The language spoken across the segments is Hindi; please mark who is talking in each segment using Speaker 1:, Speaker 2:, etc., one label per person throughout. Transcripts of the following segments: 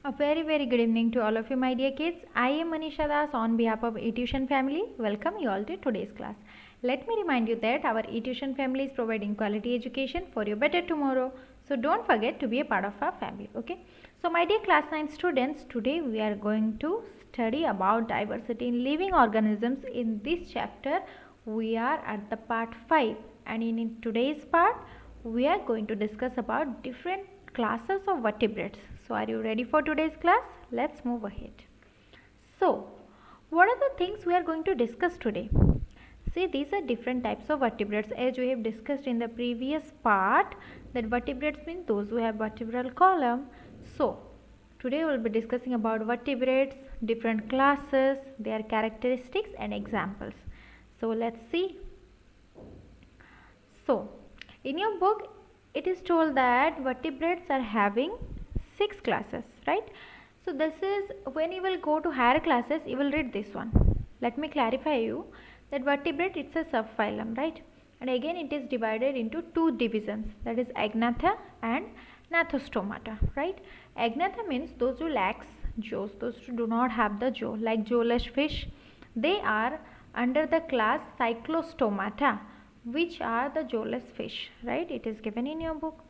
Speaker 1: A very good evening to all of you, my dear kids. I am Manisha Das on behalf of eTuition family. Welcome you all to today's class. Let me remind you that our eTuition family is providing quality education for your better tomorrow. So don't forget to be a part of our family. Okay. So my dear class 9 students, today we are going to study about diversity in living organisms. In this chapter, we are at the part 5, and in today's part, we are going to discuss about different classes of vertebrates. So are you ready for today's class? Let's move ahead. So what are the things we are going to discuss today? See, these are different types of vertebrates as we have discussed in the previous part, that vertebrates mean those who have vertebral column. So today we will be discussing about vertebrates, different classes, their characteristics and examples. So let's see. So in your book it is told that vertebrates are having 6 classes, right? So this is when you will go to higher classes, you will read this one. Let me clarify you that vertebrate, it's a subphylum, right? And again it is divided into 2 divisions, that is Agnatha and Gnathostomata, right? Agnatha means those who lacks jaws, those who do not have the jaw, like jawless fish. They are under the class Cyclostomata, which are the jawless fish, right? It is given in your book.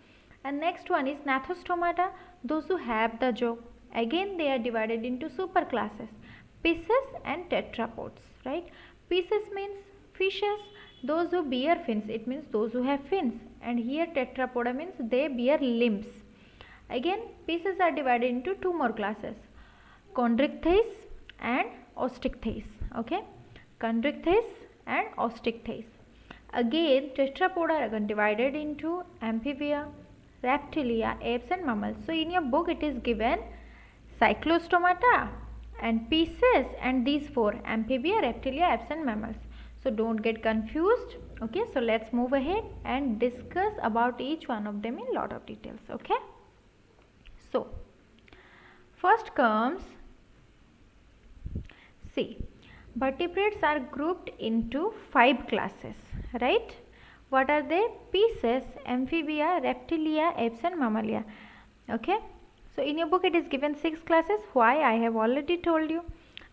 Speaker 1: And next one is Gnathostomata, those who have the jaw. Again they are divided into super classes, Pisces and tetrapods, right? Pisces means fishes, those who bear fins, it means those who have fins. And here tetrapoda means they bear limbs. Again Pisces are divided into 2 more classes, Chondrichthyes and Osteichthyes, okay? Chondrichthyes and Osteichthyes. Again tetrapoda are divided into amphibia, reptilia, apes and mammals. So in your book it is given Cyclostomata and Pisces and these 4, amphibia, reptilia, apes and mammals. So don't get confused. Okay, so let's move ahead and discuss about each one of them in lot of details. Okay, so first comes, see, vertebrates are grouped into 5 classes, right? What are they? Pisces, amphibia, reptilia, apes and mammalia. Okay, so in your book it is given 6 classes. Why? I have already told you,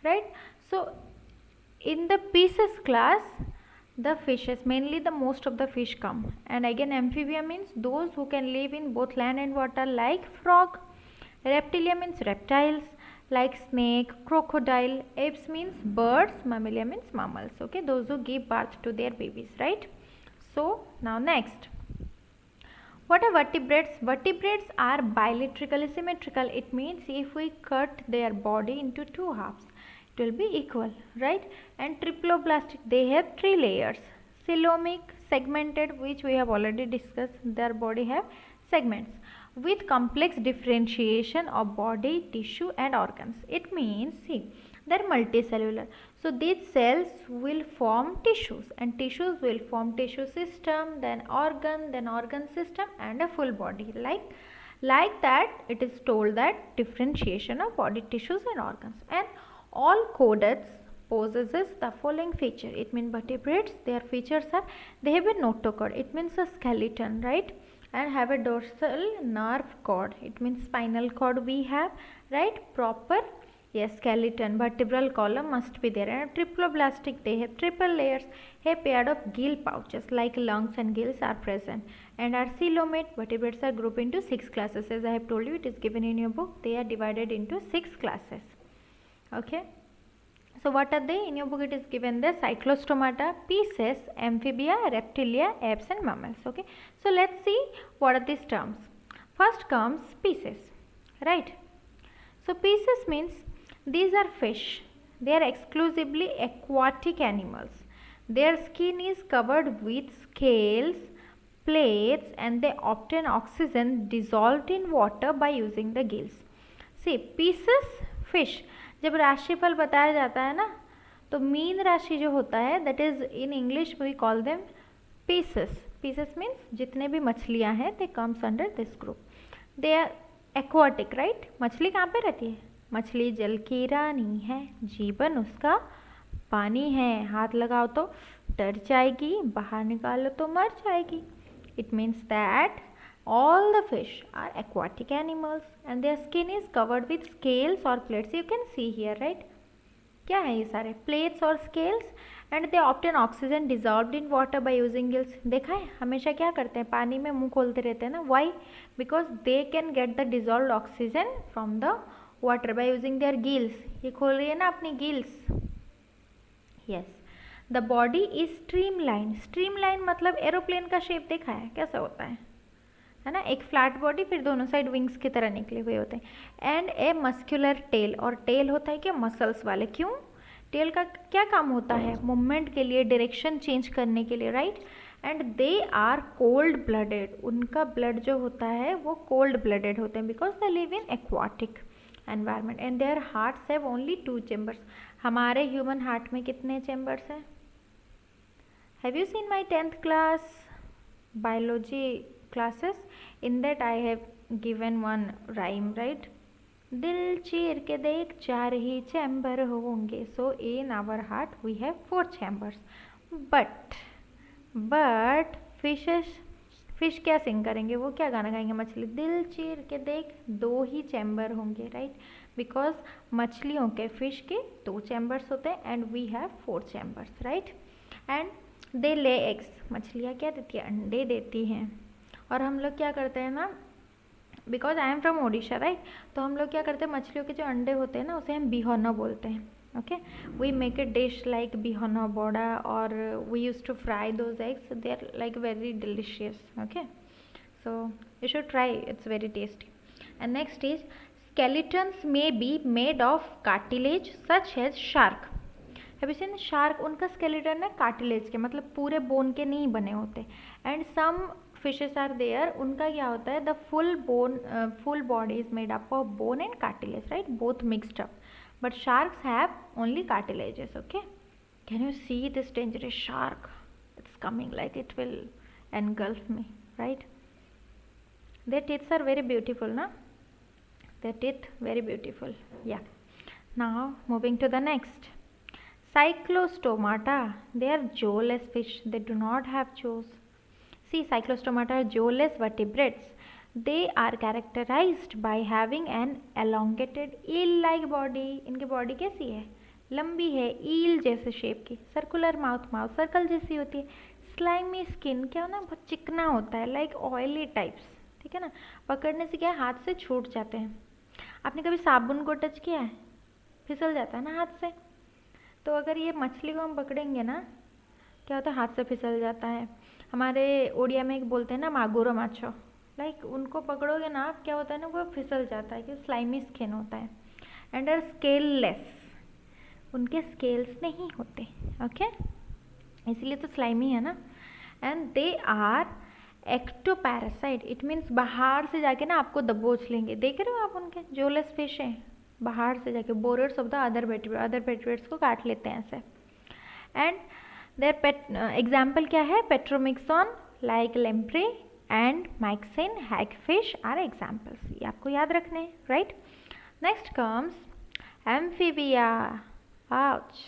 Speaker 1: right? So in the Pisces class, the fishes, mainly the most of the fish come. And again amphibia means those who can live in both land and water, like frog. Reptilia means reptiles, like snake, crocodile. Apes means birds. Mammalia means mammals, okay? Those who give birth to their babies, right? So now next, what are vertebrates? Vertebrates are bilaterally symmetrical. It means if we cut their body into 2 halves, it will be equal, right? And triploblastic, they have 3 layers. Coelomic, segmented, which we have already discussed, their body have segments with complex differentiation of body, tissue and organs. It means, see, they are multicellular. So these cells will form tissues, and tissues will form tissue system, then organ system and a full body. Like that it is told that differentiation of body, tissues and organs. And all chordates possesses the following feature. It means vertebrates, their features are, they have a notochord, it means a skeleton, right? And have a dorsal nerve cord, it means spinal cord we have, right? Proper, yes, skeleton, vertebral column must be there. And triploblastic, they have triple layers, a pair of gill pouches like lungs and gills are present. And are coelomate, vertebrates are grouped into 6 classes. As I have told you, it is given in your book, they are divided into 6 classes. Okay, so what are they? In your book it is given the Cyclostomata, Pisces, amphibia, reptilia, apes and mammals. Okay, so let's see what are these terms. First comes Pisces, right? So Pisces means these are fish. They are exclusively aquatic animals. Their skin is covered with scales, plates, and they obtain oxygen dissolved in water by using the gills. See, Pisces fish, जब राशिफल बताया जाता है ना, तो मीन राशि जो होता है, that is in English we call them Pisces. Pisces means जितने भी मछलियाँ हैं, they comes under this group. They are aquatic, right? मछली कहाँ पे रहती है? मछली जल की रानी है, जीवन उसका पानी है, हाथ लगाओ तो डर जाएगी, बाहर निकालो तो मर जाएगी. It means that All the fish are aquatic animals and their skin is covered with scales or plates. You can see here, right? क्या है ये सारे प्लेट्स और scales and they obtain oxygen dissolved in water by using gills. देखा है हमेशा क्या करते हैं, पानी में मुंह खोलते रहते हैं ना. Why? Because they can get the dissolved oxygen from the water by using their gills. ये खोल रही है ना अपनी गिल्स. Yes. The body is streamline. Streamline मतलब एरोप्लेन का शेप देखा है कैसा होता है ना. एक फ्लैट बॉडी, फिर दोनों साइड विंग्स की तरह निकले हुए होते हैं. And a muscular tail. और टेल होता है क्या, मसल्स वाले. क्यों? टेल का क्या काम होता है, मूवमेंट के लिए, डायरेक्शन चेंज करने के लिए, right. And they are cold blooded. उनका ब्लड जो होता है वो कोल्ड ब्लडेड होते हैं because they live in aquatic environment. And their hearts have only 2 chambers. हमारे ह्यूमन हार्ट में कितने चेम्बर्स हैं? Have you seen my 10th class biology classes? In that I have given one rhyme, right? दिल चीर के देख 4 ही चैम्बर होंगे. So in our heart we have 4 chambers. But fish क्या सिंग करेंगे, वो क्या गाना गाएंगे? मछली. दिल चीर के देख 2 ही चैम्बर होंगे, राइट. बिकॉज मछलियों के, फिश के 2 चैम्बर्स होते हैं and we have 4 chambers, right. And they lay eggs. मछलियाँ क्या देती है, अंडे देती हैं. और हम लोग क्या करते हैं ना, because I am from Odisha, right. तो हम लोग क्या करते हैं, मछलियों के जो अंडे होते हैं ना उसे हम बिहोना बोलते हैं. Okay, we make a dish like बिहोना बोड़ा और we use to fry those eggs. They are like very delicious. Okay, so you should try, it's very tasty. And next is skeletons may be made of cartilage such as shark. Have you seen shark? उनका skeleton है cartilage के, मतलब पूरे bone के नहीं बने होते. And some fishes are there, उनका क्या होता है, the full body is made up of bone and cartilage, right? Both mixed up. But sharks have only cartilages. Okay, can you see this dangerous shark? It's coming like it will engulf me, right? Their teeth are very beautiful, na? Their teeth very beautiful. Yeah. Now moving to the next. Cyclostomata. They are jawless fish. They do not have jaws. See, cyclostomata are jawless vertebrates. They are characterized by having an elongated eel-like body. इनकी बॉडी कैसी है, लंबी है, ईल जैसे शेप की. सर्कुलर माउथ सर्कल जैसी होती है. स्लाइमी स्किन, क्या होना, बहुत चिकना होता है, लाइक ऑयली टाइप्स. ठीक है ना. पकड़ने से क्या है, हाथ से छूट जाते हैं. आपने कभी साबुन को टच किया है, फिसल जाता है ना हाथ से. तो अगर ये मछली को हम पकड़ेंगे ना, क्या होता है, हाथ से फिसल जाता है. हमारे ओडिया में एक बोलते हैं ना, मागुरो माछो. लाइक उनको पकड़ोगे ना आप, क्या होता है ना, वो फिसल जाता है, क्योंकि स्लाइमी स्किन होता है. And are scaleless. उनके स्केल्स नहीं होते. ओके, इसलिए तो स्लाइमी है ना. And they are ectoparasite. It means बाहर से जाके ना आपको दबोच लेंगे. देख रहे हो आप, उनके जोलेस फिश हैं, बाहर से जाके borers of the other vertebrates को काट लेते हैं ऐसे. एंड देयर एग्जाम्पल क्या है, Petromyzon, like lamprey and Myxine hagfish are examples. ये आपको याद रखने हैं, right. Next comes amphibia. Ouch,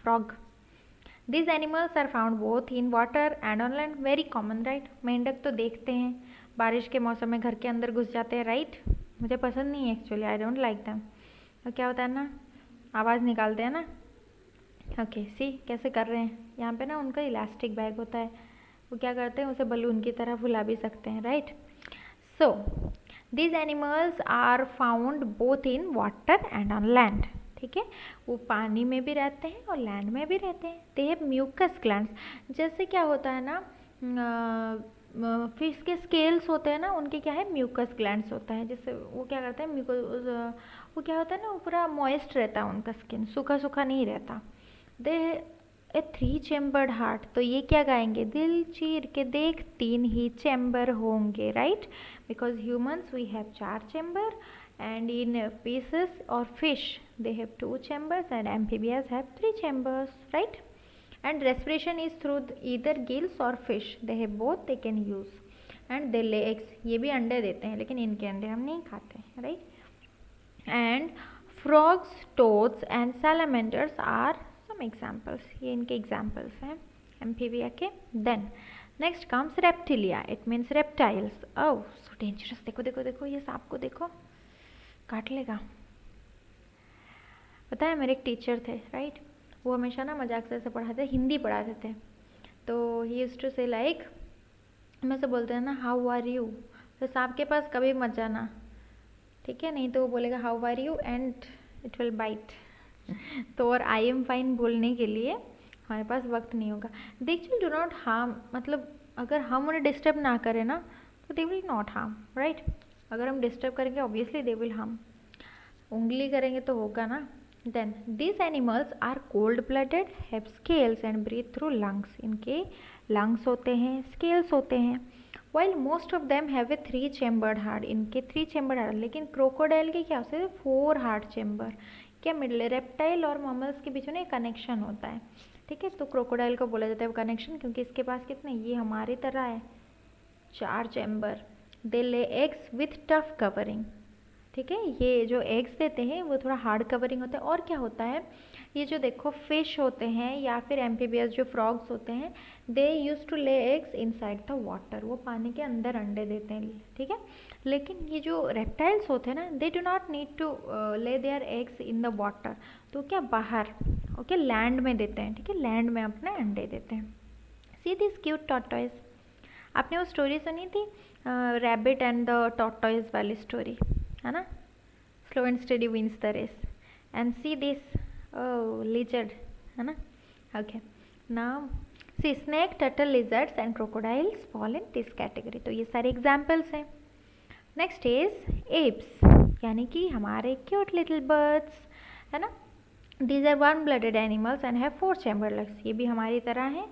Speaker 1: frog. These animals are found both in water and on land. Very common, right? मेंढक तो देखते हैं, बारिश के मौसम में घर के अंदर घुस जाते हैं, राइट. मुझे पसंद नहीं है actually, I don't like them. तो क्या होता है ना, आवाज़ निकालते हैं ना. ओके, सी कैसे कर रहे हैं. यहाँ पे ना उनका इलास्टिक बैग होता है, वो क्या करते हैं, उसे बलून की तरह फुला भी सकते हैं, right. So these animals are found both in water and on land. ठीक है, वो पानी में भी रहते हैं और लैंड में भी रहते हैं. They have mucus glands. जैसे क्या होता है ना, फिश के स्केल्स होते हैं ना, उनके क्या है, म्यूकस ग्लैंड्स होता है. जैसे वो क्या करते हैं, वो क्या होता है ना, वो पूरा मॉइस्ट रहता है उनका स्किन, सूखा सूखा नहीं रहता. They a 3 chambered heart. तो ये क्या गाएंगे, दिल चीर के देख 3 ही चैम्बर होंगे, right. Because humans we have 4 chamber and in pieces or fish they have 2 chambers and amphibians have 3 chambers, right. And respiration is through either gills or fish. They have both, they can use. And they lay eggs. ये भी अंडे देते हैं, लेकिन इनके अंडे हम नहीं खाते, right. And frogs, toads and salamanders are some examples. ये इनके examples हैं amphibia के. Then next comes reptilia, it means reptiles. Oh so dangerous, देखो देखो देखो ये सांप को देखो, काट लेगा। पता है मेरे एक टीचर थे, राइट, वो हमेशा ना मजाक से ऐसे पढ़ाते, हिंदी पढ़ाते थे। तो ही यूज्ड टू से लाइक, हम ऐसे बोलते हैं ना हाउ आर यू, तो सांप के पास कभी मत जाना, ठीक है, नहीं तो वो बोलेगा how are you and it will bite. तो और आई एम फाइन बोलने के लिए हमारे पास वक्त नहीं होगा। They actually do not harm, मतलब अगर हम उन्हें डिस्टर्ब ना करें ना तो they will not harm, right. अगर हम डिस्टर्ब करेंगे ऑब्वियसली दे विल हार्म, उंगली करेंगे तो होगा ना। Then these animals are cold blooded, have scales and breathe through lungs, इनके lungs होते हैं, scales होते हैं। while most of them have a 3 chambered heart, इनके 3 chambered heart, लेकिन क्रोकोडाइल के क्या होते हैं 4 हार्ट चेम्बर। क्या मिडल रेप्टाइल और ममल्स के बीच में कनेक्शन होता है, ठीक है, तो क्रोकोडाइल को बोला जाता है कनेक्शन, क्योंकि इसके पास कितने, ये हमारी तरह है 4 chamber. They lay eggs with tough covering, ठीक है, ये जो एग्स देते हैं वो थोड़ा हार्ड कवरिंग होता है। और क्या होता है, ये जो देखो फिश होते हैं या फिर एम्फीबियस जो फ्रॉग्स होते हैं, they use to lay eggs inside the water, वो पानी के अंदर अंडे देते हैं, ठीक है। लेकिन ये जो रेप्टाइल्स होते हैं ना, they do not need to lay their eggs in the water, तो क्या बाहर, ओके, लैंड में देते हैं, ठीक है, लैंड में अपने अंडे देते हैं। सी दिस क्यूट टॉर्टॉइज, आपने वो स्टोरी सुनी थी रैबिट एंड द टॉर्टॉइज वाली स्टोरी, है ना, slow and study wins the race. And see this lizard, है ना, okay. Now see snake, turtle, lizards and crocodiles fall in this category, तो ये सारे एग्जाम्पल्स हैं। नेक्स्ट इज एप्स, यानी कि हमारे क्यूट लिटिल बर्ड्स, है ना। These are warm blooded animals and have 4 chamber lungs, ये भी हमारी तरह हैं,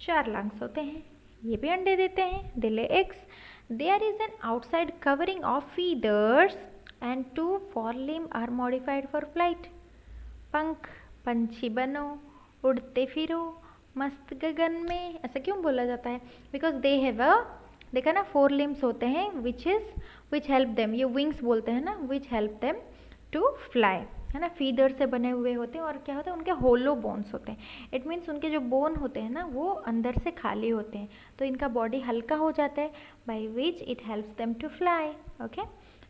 Speaker 1: 4 लंग्स होते हैं, ये भी अंडे देते हैं, they lay eggs. There is an outside covering of feathers and 2 forelimb are modified for flight. पंख, पंछी बनो, उड़ते फिरो मस्त गगन में, ऐसा क्यों बोला जाता है, बिकॉज दे हैव अ, देखा ना 4 limbs होते हैं विच हेल्प देम, ये विंग्स बोलते हैं ना, which help them to fly, है ना, फीदर से बने हुए होते हैं। और क्या होता है, उनके होलो बोन्स होते हैं, इट मीन्स उनके जो बोन होते हैं ना वो अंदर से खाली होते हैं, तो इनका बॉडी हल्का हो जाता है, by which it helps them to fly, okay.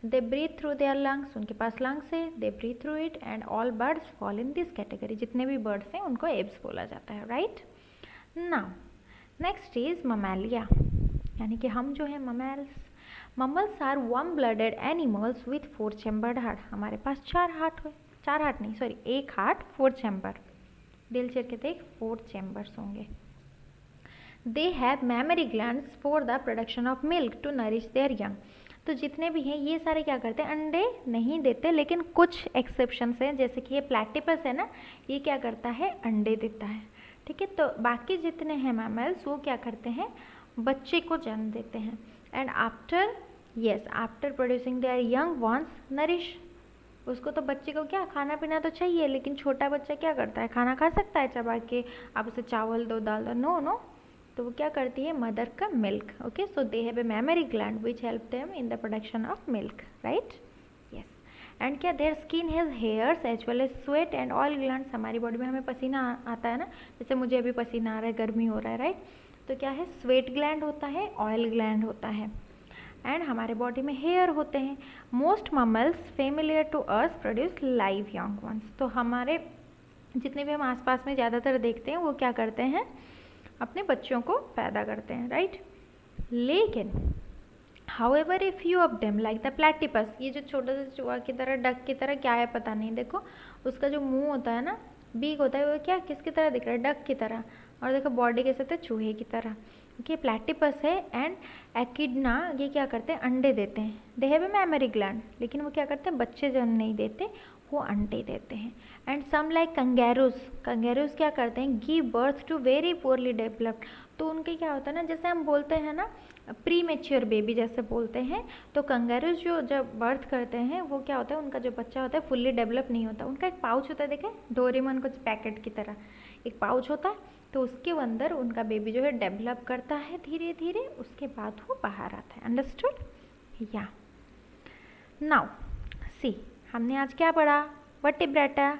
Speaker 1: They breathe through their lungs, उनके पास लंग्स है, they breathe through it, and all birds fall in this category, जितने भी बर्ड्स हैं उनको एब्स बोला जाता है, right. Now next is mammalia, यानी कि हम जो है mammals. Mammals are warm blooded animals with 4 chambered heart, हमारे पास 4 हार्ट हुए, 4 हार्ट नहीं सॉरी 1 हार्ट 4 चैम्बर, दिल चेर के देख 4 चैम्बर्स होंगे। They have mammary glands for the production of milk to nourish their young, तो जितने भी हैं ये सारे क्या करते हैं, अंडे नहीं देते, लेकिन कुछ एक्सेप्शंस हैं, जैसे कि ये प्लैटिपस है ना, ये क्या करता है, अंडे देता है, ठीक है। तो बाकी जितने हैं मैमल्स वो क्या करते हैं, बच्चे को जन्म देते हैं, and after producing there young ones nourish, उसको तो बच्चे को क्या खाना पीना तो चाहिए, लेकिन छोटा बच्चा क्या करता है, खाना खा सकता है चबा के, आप उसे चावल दो दाल दो, नो नो, तो वो क्या करती है, मदर का milk, okay. So they have a mammary gland which help them in the production of milk, right, yes. And क्या, their skin has hairs as well as sweat and oil glands, हमारी बॉडी में हमें पसीना आता है ना, जैसे मुझे अभी पसीना आ रहा है, गर्मी हो रहा है, राइट, तो क्या है, स्वेट ग्लैंड होता है, ऑयल ग्लैंड होता है, एंड हमारे बॉडी में हेयर होते हैं। Most mammals familiar to us produce live young ones, तो हमारे जितने भी हम आसपास में ज़्यादातर देखते हैं वो क्या करते हैं, अपने बच्चों को पैदा करते हैं, राइट। लेकिन however a few of them like the platypus, ये जो छोटा सा चूहा की तरह, डक की तरह, क्या है पता नहीं, देखो उसका जो मुंह होता है ना, बीक होता है, वो क्या किसकी तरह दिख रहा है, डक की तरह, और देखो बॉडी कैसे होता है, चूहे की तरह, ओके। प्लैटिपस है, एंड एकिडना, ये क्या करते हैं, अंडे देते हैं, they have a mammary gland, लेकिन वो क्या करते हैं, बच्चे जन्म नहीं देते, वो अंडे देते हैं। एंड सम लाइक कंगेरूज क्या करते हैं, give birth to very poorly developed, तो उनके क्या होता है ना, जैसे हम बोलते हैं ना प्री मेच्योर बेबी जैसे बोलते हैं, तो कंगेरूज जो जब बर्थ करते हैं वो क्या होता है, उनका जो बच्चा होता है फुल्ली डेवलप नहीं होता, उनका एक पाउच होता है, देखें डोरेमोन कुछ पैकेट की तरह एक पाउच होता है, तो उसके अंदर उनका बेबी जो है डेवलप करता है धीरे धीरे, उसके बाद वो बाहर आता है, अंडरस्टूड, या। नाउ सी, हमने आज क्या पढ़ा, वर्टिब्रेटा,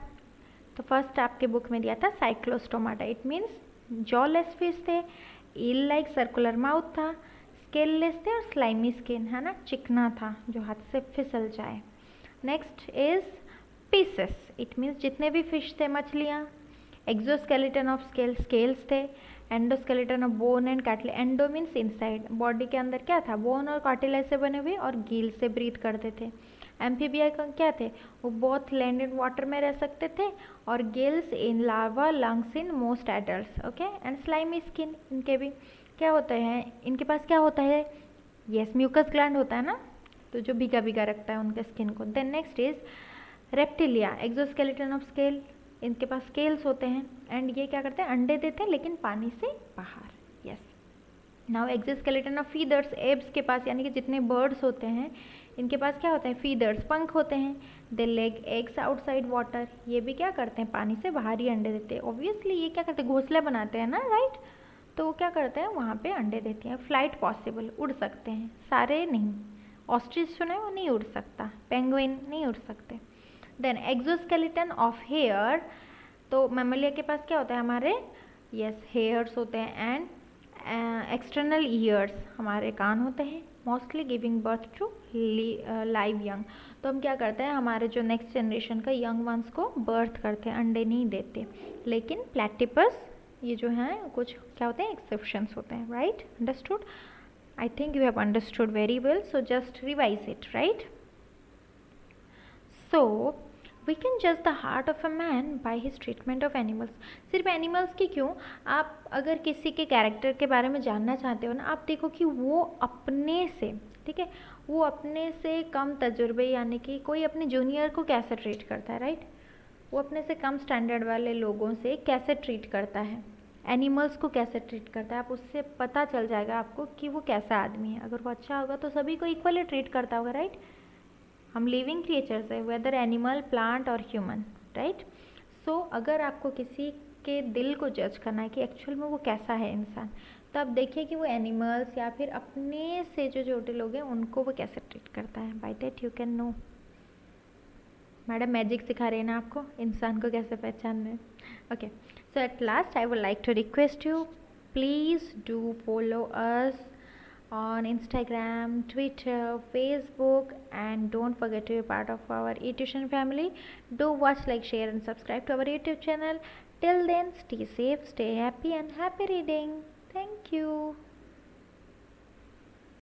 Speaker 1: तो फर्स्ट आपके बुक में दिया था Cyclostomata, it means jawless fish थे, ईल लाइक सर्कुलर माउथ था, स्केललेस थे और स्लाइमी स्किन, है ना, चिकना था जो हाथ से फिसल जाए। Next is pieces, it means जितने भी फिश थे, मछलियाँ। एक्सोस्केलेटन ऑफ स्केल, स्केल्स थे। Endoskeleton of bone and cartilage, endo means inside, body के अंदर क्या था, बोन और कार्टिलेज से बने हुए और गील से ब्रीथ करते थे। एम्फीबिया क्या थे, वो बोथ लैंड एंड वाटर में रह सकते थे, और gills in larva, lungs in most adults, okay. And slimy skin, इनके भी क्या होते हैं, इनके पास क्या होता है, यस म्यूकस ग्लैंड होता है ना, तो जो भीगा भीगा रखता है उनके स्किन को। Then next is Reptilia, exoskeleton of scale, इनके पास स्केल्स होते हैं, एंड ये क्या करते हैं, अंडे देते हैं लेकिन पानी से बाहर, yes. Now exoskeleton of feathers, abs के पास यानी कि जितने बर्ड्स होते हैं इनके पास क्या होता है, फीदर्स, पंख होते हैं। दे लेग एग्स आउटसाइड वाटर, ये भी क्या करते हैं, पानी से बाहर ही अंडे देते हैं। ऑब्वियसली ये क्या करते हैं, घोंसले बनाते हैं ना, राइट, तो वो क्या करते हैं, वहाँ पे अंडे देते हैं। फ्लाइट पॉसिबल, उड़ सकते हैं, सारे नहीं। ऑस्ट्रिच सुने, वो नहीं उड़ सकता। पेंगुइन नहीं उड़ सकते। देन एक्सोस्केलेटन ऑफ हेयर, तो मैमलिया के पास क्या होता है, हमारे यस हेयर्स होते हैं, एंड एक्सटर्नल ईयर्स, हमारे कान होते हैं, mostly giving birth to live young. तो हम क्या करते हैं, हमारे जो नेक्स्ट जनरेशन का यंग वंस को बर्थ करते हैं, अंडे नहीं देते। लेकिन प्लेटिपस ये जो हैं कुछ क्या होते हैं, एक्सेप्शंस होते हैं, right, understood. I think you have understood very well, so just revise it, right. So we can जज the heart of a man by his treatment of animals. सिर्फ एनिमल्स की क्यों, आप अगर किसी के कैरेक्टर के बारे में जानना चाहते हो ना, आप देखो कि वो अपने से, ठीक है, वो अपने से कम तजुर्बे यानी कि कोई अपने जूनियर को कैसे ट्रीट करता है, राइट, वो अपने से कम स्टैंडर्ड वाले लोगों से कैसे ट्रीट करता है, एनिमल्स को कैसे ट्रीट करता है, आप उससे पता चल जाएगा आपको कि वो कैसा आदमी है। अगर वो अच्छा होगा तो सभी को इक्वली ट्रीट करता होगा, राइट। हम लिविंग क्रिएचर्स है, वेदर एनिमल, प्लांट और ह्यूमन, राइट। सो अगर आपको किसी के दिल को जज करना है कि एक्चुअल में वो कैसा है इंसान, तो आप देखिए कि वो एनिमल्स या फिर अपने से जो छोटे लोग हैं उनको वो कैसे ट्रीट करता है। By that you can know. Madam magic सिखा रहे हैं ना आपको, इंसान को कैसे पहचानना है। Okay, so at last I would like to request you, please do follow us on Instagram, Twitter, Facebook, and don't forget to be part of our eTuition family. Do watch, like, share and subscribe to our YouTube channel. Till then, stay safe, stay happy, and happy reading. Thank you.